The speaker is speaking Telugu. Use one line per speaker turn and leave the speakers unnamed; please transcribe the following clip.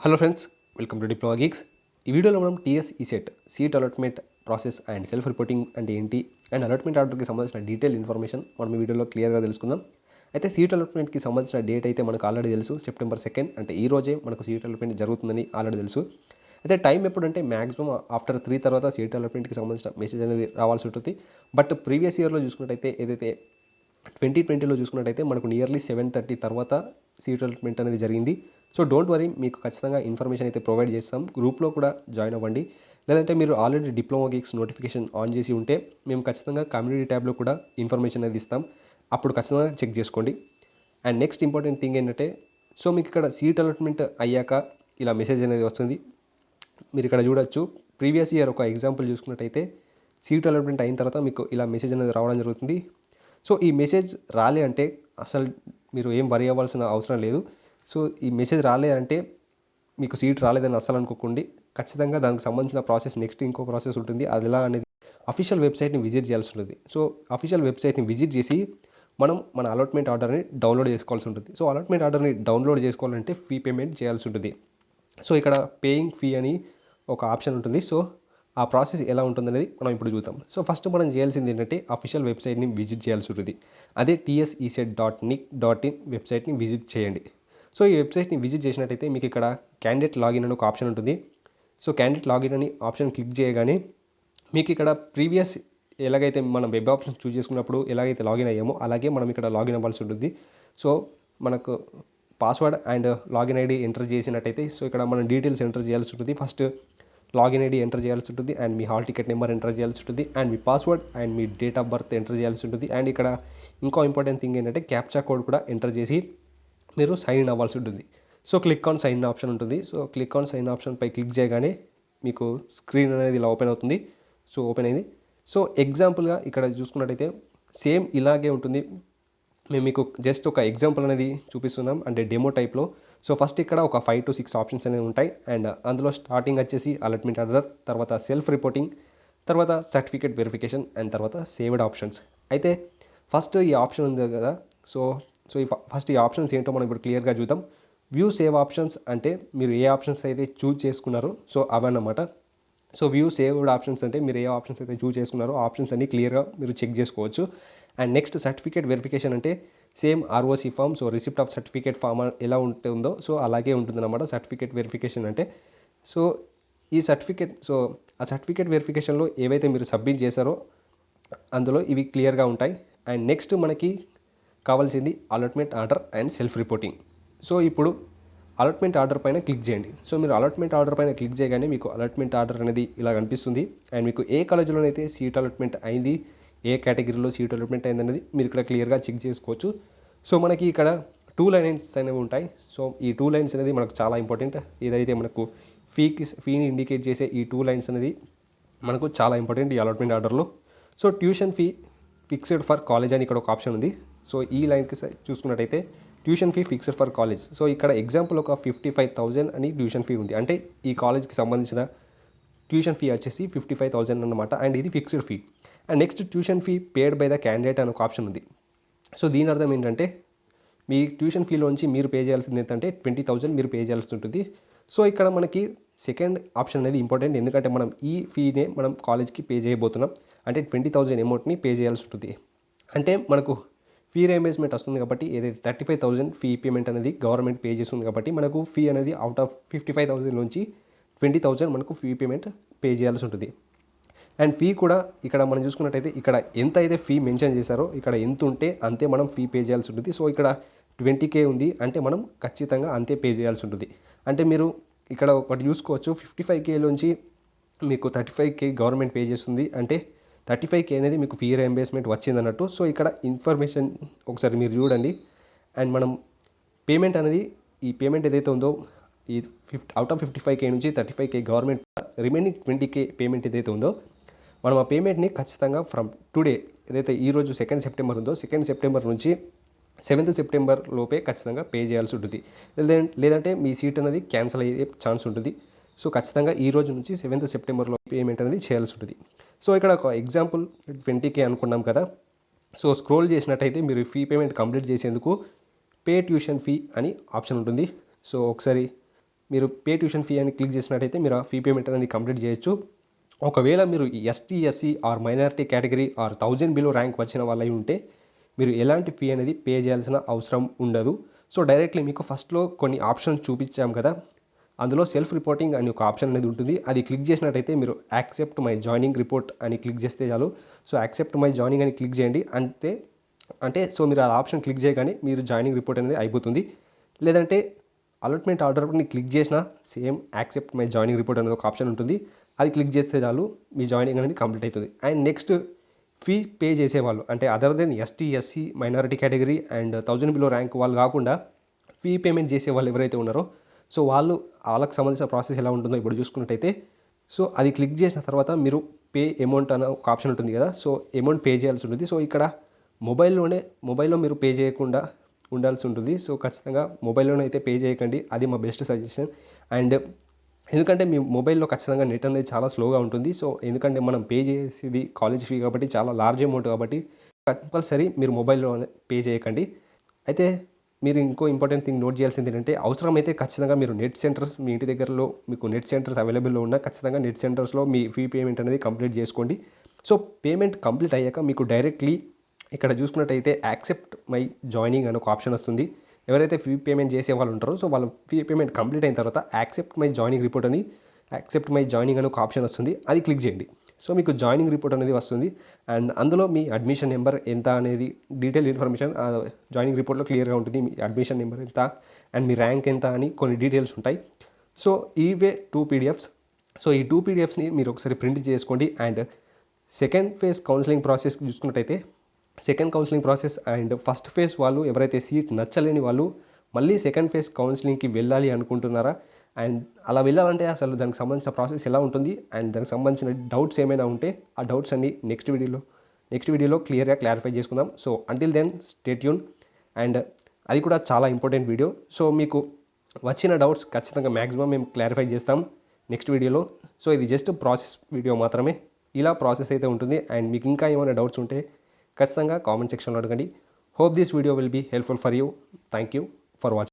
Hello friends, welcome to diploma Geeks. ఈ వీడియోలో మనం TS ECET seat allotment process and self reporting అంటే ఏంటి అండ్ అలాట్మెంట్ ఆర్డర్కి సంబంధించిన డీటెయిల్ ఇన్ఫర్మేషన్ మనం ఈ వీడియోలో క్లియర్గా తెలుసుకుందాం. అయితే సీట్ అలాట్మెంట్కి సంబంధించిన డేట్ అయితే మనకు ఆల్రెడీ తెలుసు. సెప్టెంబర్ 2 అంటే ఈ రోజే మనకు సీట్ అలాట్మెంట్ జరుగుతుందని ఆల్రెడీ తెలుసు. అయితే టైం ఎప్పుడంటే మ్యాక్సిమం ఆఫ్టర్ 3 తర్వాత సీట్ అలాట్మెంట్కి సంబంధించిన మెసేజ్ అనేది రావాల్సి ఉంటుంది. బట్ ప్రీవియస్ ఇయర్లో చూసుకున్నట్టయితే ఏదైతే 2020లో చూసుకున్నట్టయితే మనకు నియర్లీ 7:30 తర్వాత సీట్ అలాట్మెంట్ అనేది జరిగింది. సో డోంట్ వరీ, మీకు ఖచ్చితంగా ఇన్ఫర్మేషన్ అయితే ప్రొవైడ్ చేస్తాం. గ్రూప్లో కూడా జాయిన్ అవ్వండి. లేదంటే మీరు already diploma Geeks notification on చేసి ఉంటే మేము ఖచ్చితంగా కమ్యూనిటీ ట్యాబ్లో కూడా ఇన్ఫర్మేషన్ అనేది ఇస్తాం. అప్పుడు ఖచ్చితంగా చెక్ చేసుకోండి. అండ్ నెక్స్ట్ ఇంపార్టెంట్ థింగ్ ఏంటంటే, సో మీకు ఇక్కడ సీట్ అలాట్మెంట్ అయ్యాక ఇలా మెసేజ్ అనేది వస్తుంది. మీరు ఇక్కడ చూడొచ్చు, ప్రీవియస్ ఇయర్ ఒక ఎగ్జాంపుల్ చూసుకున్నట్టయితే సీట్ అలాట్మెంట్ అయిన తర్వాత మీకు ఇలా మెసేజ్ అనేది రావడం జరుగుతుంది. సో ఈ మెసేజ్ రాలే అంటే అసలు మీరు ఏం వరి అవ్వాల్సిన అవసరం లేదు. సో ఈ మెసేజ్ రాలే అంటే మీకు సీట్ రాలేదని అస్సలు అనుకోకండి. ఖచ్చితంగా దానికి సంబంధించిన ప్రాసెస్ నెక్స్ట్ ఇంకో ప్రాసెస్ ఉంటుంది. అది ఎలా అనేది అఫీషియల్ వెబ్సైట్ని విజిట్ చేయాల్సి ఉంటుంది. సో అఫీషియల్ వెబ్సైట్ని విజిట్ చేసి మనం మన అలాట్మెంట్ ఆర్డర్ని డౌన్లోడ్ చేసుకోవాల్సి ఉంటుంది. సో అలాట్మెంట్ ఆర్డర్ని డౌన్లోడ్ చేసుకోవాలంటే ఫీ పేమెంట్ చేయాల్సి ఉంటుంది. సో ఇక్కడ పేయింగ్ ఫీ అని ఒక ఆప్షన్ ఉంటుంది. సో ఆ ప్రాసెస్ ఎలా ఉంటుందనేది మనం ఇప్పుడు చూద్దాం. సో ఫస్ట్ మనం చేయాల్సింది ఏంటంటే అఫీషియల్ వెబ్సైట్ని విజిట్ చేయాల్సి ఉంటుంది. అదే tseset.nic.in వెబ్సైట్ని విజిట్ చేయండి. సో ఈ వెబ్సైట్ని విజిట్ చేసినట్టయితే మీకు ఇక్కడ క్యాండిడేట్ లాగిన్ అని ఒక ఆప్షన్ ఉంటుంది. సో క్యాండిడేట్ లాగిన్ అని ఆప్షన్ క్లిక్ చేయగానే మీకు ఇక్కడ ప్రీవియస్ ఎలాగైతే మనం వెబ్ ఆప్షన్స్ చూస్ చేసుకున్నప్పుడు ఎలాగైతే లాగిన్ అయ్యామో అలాగే మనం ఇక్కడ లాగిన్ అవ్వాల్సి ఉంటుంది. సో మనకు password and login ID enter చేసినట్టయితే సో ఇక్కడ మనం డీటెయిల్స్ ఎంటర్ చేయాల్సి ఉంటుంది. ఫస్ట్ లాగిన్ ఐడి ఎంటర్ చేయాల్సి ఉంటుంది అండ్ మీ హాల్ టికెట్ నెంబర్ ఎంటర్ చేయాల్సి ఉంటుంది అండ్ మీ పాస్వర్డ్ అండ్ మీ డేట్ ఆఫ్ బర్త్ ఎంటర్ చేయాల్సి ఉంటుంది. అండ్ ఇక్కడ ఇంకో ఇంపార్టెంట్ థింగ్ ఏంటంటే క్యాప్చా కోడ్ కూడా ఎంటర్ చేసి మీరు సైన్ ఇన్ అవ్వాల్సి ఉంటుంది. So click on sign in option ఉంటుంది. సో క్లిక్ ఆన్ సైన్ ఆప్షన్పై క్లిక్ చేయగానే మీకు స్క్రీన్ అనేది ఇలా ఓపెన్ అవుతుంది. సో ఓపెన్ అయింది. సో ఎగ్జాంపుల్గా ఇక్కడ చూసుకున్నట్టయితే సేమ్ ఇలాగే ఉంటుంది. మేము మీకు జస్ట్ ఒక ఎగ్జాంపుల్ అనేది చూపిస్తున్నాం, అంటే డెమో టైప్లో. సో ఫస్ట్ ఇక్కడ ఒక 5 to 6 ఆప్షన్స్ అనేవి ఉంటాయి. అండ్ అందులో స్టార్టింగ్ వచ్చేసి అలాట్మెంట్ ఆర్డర్, తర్వాత సెల్ఫ్ రిపోర్టింగ్, తర్వాత సర్టిఫికేట్ వెరిఫికేషన్ అండ్ తర్వాత సేవ్డ్ ఆప్షన్స్. అయితే ఫస్ట్ ఈ ఆప్షన్ ఉంది కదా, సో సో ఈ ఫస్ట్ ఈ ఆప్షన్స్ ఏంటో మనం ఇప్పుడు క్లియర్గా చూద్దాం. వ్యూ సేవ్ ఆప్షన్స్ అంటే మీరు ఏ ఆప్షన్స్ అయితే చూజ్ చేసుకున్నారో సో అవన్నమాట. సో వ్యూ సేవ్డ్ ఆప్షన్స్ అంటే మీరు ఏ ఆప్షన్స్ అయితే చూజ్ చేసుకున్నారో ఆప్షన్స్ అన్ని క్లియర్గా మీరు చెక్ చేసుకోవచ్చు. అండ్ నెక్స్ట్ సర్టిఫికేట్ వెరిఫికేషన్ అంటే same ROC form, so receipt of certificate form ఎలా ఉంటుందో సో అలాగే ఉంటుందన్నమాట సర్టిఫికేట్ వెరిఫికేషన్ అంటే. సో ఈ సర్టిఫికేట్, సో ఆ సర్టిఫికేట్ వెరిఫికేషన్లో ఏవైతే మీరు సబ్మిట్ చేశారో అందులో ఇవి క్లియర్గా ఉంటాయి. అండ్ నెక్స్ట్ మనకి కావాల్సింది allotment order and self reporting. So ఇప్పుడు అలాట్మెంట్ ఆర్డర్ పైన క్లిక్ చేయండి. సో మీరు అలాట్మెంట్ ఆర్డర్ పైన క్లిక్ చేయగానే మీకు అలాట్మెంట్ ఆర్డర్ అనేది ఇలా కనిపిస్తుంది. అండ్ మీకు ఏ కాలేజీలోనైతే సీట్ అలాట్మెంట్ అయింది, ఏ కేటగిరీలో సీట్ అలాట్మెంట్ అయింది అనేది మీరు ఇక్కడ క్లియర్గా చెక్ చేసుకోవచ్చు. సో మనకి ఇక్కడ 2 లైన్స్ అనేవి ఉంటాయి. సో ఈ 2 లైన్స్ అనేది మనకు చాలా ఇంపార్టెంట్. ఏదైతే మనకు ఫీని ఇండికేట్ చేసే ఈ 2 లైన్స్ అనేది మనకు చాలా ఇంపార్టెంట్ ఈ అలాట్మెంట్ ఆర్డర్లో. So tuition fee fixed for college అని ఇక్కడ ఒక ఆప్షన్ ఉంది. సో ఈ లైన్కి చూసుకున్నట్టయితే tuition fee fixed for college. So ఇక్కడ ఎగ్జాంపుల్ ఒక 55,000 అని ట్యూషన్ ఫీ ఉంది. అంటే ఈ కాలేజ్కి సంబంధించిన ట్యూషన్ ఫీ వచ్చేసి 55,000 అన్నమాట. అండ్ ఇది fixed fee. And next tuition fee paid by the candidate అని ఒక ఆప్షన్ ఉంది. సో దీని అర్థం ఏంటంటే మీ ట్యూషన్ ఫీలోంచి మీరు పే చేయాల్సింది ఏంటంటే 20,000 మీరు పే చేయాల్సి ఉంటుంది. సో ఇక్కడ మనకి సెకండ్ ఆప్షన్ అనేది ఇంపార్టెంట్, ఎందుకంటే మనం ఈ ఫీనే మనం కాలేజ్కి పే చేయబోతున్నాం. అంటే 20,000 అమౌంట్ని పే చేయాల్సి ఉంటుంది. అంటే మనకు ఫీ రియంబర్స్మెంట్ వస్తుంది కాబట్టి ఏదైతే 35,000 ఫీ పేమెంట్ అనేది గవర్నమెంట్ పే చేస్తుంది కాబట్టి మనకు ఫీ అనేది అవుట్ ఆఫ్ 55,000 నుంచి 20,000 మనకు ఫీ పేమెంట్ పే చేయాల్సి ఉంటుంది. అండ్ ఫీ కూడా ఇక్కడ మనం చూసుకున్నట్టయితే ఇక్కడ ఎంత అయితే ఫీ మెన్షన్ చేశారో ఇక్కడ ఎంత ఉంటే అంతే మనం ఫీ పే చేయాల్సి ఉంటుంది. సో ఇక్కడ 20K ఉంది అంటే మనం ఖచ్చితంగా అంతే పే చేయాల్సి ఉంటుంది. అంటే మీరు ఇక్కడ ఒకటి చూసుకోవచ్చు, 55K నుంచి మీకు 35K గవర్నమెంట్ పే చేస్తుంది. అంటే 35K అనేది మీకు ఫీ రియంబర్స్మెంట్ వచ్చింది అన్నట్టు. సో ఇక్కడ ఇన్ఫర్మేషన్ ఒకసారి మీరు చూడండి. అండ్ మనం పేమెంట్ అనేది ఈ పేమెంట్ ఏదైతే ఉందో ఈ అవుట్ ఆఫ్ 55K నుంచి 35K government, remaining 20K payment ఏదైతే ఉందో మనం ఆ పేమెంట్ని ఖచ్చితంగా ఫ్రమ్ టుడే, ఏదైతే ఈరోజు 2 సెప్టెంబర్ ఉందో 2 సెప్టెంబర్ నుంచి 7th సెప్టెంబర్ లోపే ఖచ్చితంగా పే చేయాల్సి ఉంటుంది. లేదంటే మీ సీట్ అనేది క్యాన్సిల్ అయ్యే ఛాన్స్ ఉంటుంది. సో ఖచ్చితంగా ఈ రోజు నుంచి 7th సెప్టెంబర్లో పేమెంట్ అనేది చేయాల్సి ఉంటుంది. సో ఇక్కడ ఒక ఎగ్జాంపుల్ 20K అనుకున్నాం కదా. సో స్క్రోల్ చేసినట్టయితే మీరు ఫీ పేమెంట్ కంప్లీట్ చేసేందుకు పే ట్యూషన్ ఫీ అని ఆప్షన్ ఉంటుంది. సో ఒకసారి మీరు పే ట్యూషన్ ఫీ అని క్లిక్ చేసినట్టయితే మీరు ఆ ఫీ పేమెంట్ అనేది కంప్లీట్ చేయొచ్చు. ఒకవేళ మీరు ST, SC or minority category or 1000 below rank వచ్చిన వాళ్ళై ఉంటే మీరు ఎలాంటి ఫీ అనేది పే చేయాల్సిన అవసరం ఉండదు. సో డైరెక్ట్లీ మీకు ఫస్ట్లో కొన్ని ఆప్షన్స్ చూపించాం కదా, అందులో సెల్ఫ్ రిపోర్టింగ్ అని ఒక ఆప్షన్ అనేది ఉంటుంది. అది క్లిక్ చేసినట్టయితే మీరు యాక్సెప్ట్ మై జాయినింగ్ రిపోర్ట్ అని క్లిక్ చేస్తే చాలు. సో యాక్సెప్ట్ మై జాయినింగ్ అని క్లిక్ చేయండి. సో మీరు ఆ ఆప్షన్ క్లిక్ చేయగానే మీరు జాయినింగ్ రిపోర్ట్ అనేది అయిపోతుంది. లేదంటే అలాట్మెంట్ ఆర్డర్ని క్లిక్ చేసినా same accept my joining report అనేది ఒక ఆప్షన్ ఉంటుంది. అది క్లిక్ చేస్తే చాలు మీ జాయినింగ్ అనేది కంప్లీట్ అవుతుంది. అండ్ నెక్స్ట్ ఫీ పే చేసేవాళ్ళు అంటే other than ST, SC, minority category and 1000 below rank వాళ్ళు కాకుండా ఫీ పేమెంట్ చేసే వాళ్ళు ఎవరైతే ఉన్నారో సో వాళ్ళకి సంబంధించిన ప్రాసెస్ ఎలా ఉంటుందో ఇప్పుడు చూసుకున్నట్టయితే, సో అది క్లిక్ చేసిన తర్వాత మీరు పే అమౌంట్ అనే ఒక ఆప్షన్ ఉంటుంది కదా, సో అమౌంట్ పే చేయాల్సి ఉంటుంది. సో ఇక్కడ మొబైల్లో మీరు పే చేయకుండా ఉండాల్సి ఉంటుంది. సో ఖచ్చితంగా మొబైల్లోనే అయితే పే చేయకండి, అది మా బెస్ట్ సజెషన్. అండ్ ఎందుకంటే మీ మొబైల్లో ఖచ్చితంగా నెట్ అనేది చాలా స్లోగా ఉంటుంది. సో ఎందుకంటే మనం పే చేసేది కాలేజ్ ఫీ కాబట్టి చాలా లార్జ్ అమౌంట్ కాబట్టి కంపల్సరీ మీరు మొబైల్లో పే చేయకండి. అయితే మీరు ఇంకో ఇంపార్టెంట్ థింగ్ నోట్ చేయాల్సింది ఏంటంటే, అవసరమైతే ఖచ్చితంగా మీరు నెట్ సెంటర్స్ మీ ఇంటి దగ్గరలో మీకు నెట్ సెంటర్స్ అవైలబుల్లో ఉన్న ఖచ్చితంగా నెట్ సెంటర్స్లో మీ ఫీ పేమెంట్ అనేది కంప్లీట్ చేసుకోండి. సో పేమెంట్ కంప్లీట్ అయ్యాక మీకు డైరెక్ట్లీ ఇక్కడ చూసుకున్నట్టయితే యాక్సెప్ట్ మై జాయినింగ్ అని ఒక ఆప్షన్ వస్తుంది. ఎవరైతే ఫీ పేమెంట్ చేసే వాళ్ళు ఉంటారో సో వాళ్ళ ఫీ పేమెంట్ కంప్లీట్ అయిన తర్వాత యాక్సెప్ట్ మై జాయినింగ్ రిపోర్ట్ అని యాక్సెప్ట్ మై జాయినింగ్ అని ఒక ఆప్షన్ వస్తుంది. అది క్లిక్ చేయండి. సో మీకు జాయినింగ్ రిపోర్ట్ అనేది వస్తుంది. అండ్ అందులో మీ అడ్మిషన్ నెంబర్ ఎంత అనేది డీటెయిల్ ఇన్ఫర్మేషన్ జాయినింగ్ రిపోర్ట్లో క్లియర్గా ఉంటుంది. మీ అడ్మిషన్ నెంబర్ ఎంత అండ్ మీ ర్యాంక్ ఎంత అని కొన్ని డీటెయిల్స్ ఉంటాయి. సో ఇవే 2 PDFs. సో ఈ 2 PDFsని మీరు ఒకసారి ప్రింట్ చేసుకోండి. And second phase counselling process చూసుకున్నట్టయితే, second counselling process and first phase వాళ్ళు ఎవరైతే సీట్ నచ్చలేని వాళ్ళు మళ్ళీ సెకండ్ ఫేజ్ కౌన్సిలింగ్కి వెళ్ళాలి అనుకుంటున్నారా, అండ్ అలా వెళ్ళాలంటే అసలు దానికి సంబంధించిన ప్రాసెస్ ఎలా ఉంటుంది అండ్ దానికి సంబంధించిన డౌట్స్ ఏమైనా ఉంటే ఆ డౌట్స్ అన్ని నెక్స్ట్ వీడియోలో క్లియర్గా క్లారిఫై చేసుకుందాం. So until then stay tune. And అది కూడా చాలా ఇంపార్టెంట్ వీడియో. సో మీకు వచ్చిన డౌట్స్ ఖచ్చితంగా మ్యాక్సిమం మేము క్లారిఫై చేస్తాం నెక్స్ట్ వీడియోలో. సో ఇది జస్ట్ ప్రాసెస్ వీడియో మాత్రమే, ఇలా ప్రాసెస్ అయితే ఉంటుంది. అండ్ మీకు ఇంకా ఏమైనా డౌట్స్ ఉంటే ఖచ్చితంగా కామెంట్ సెక్షన్లో అడగండి. Hope this video will be helpful for you. Thank you for watching.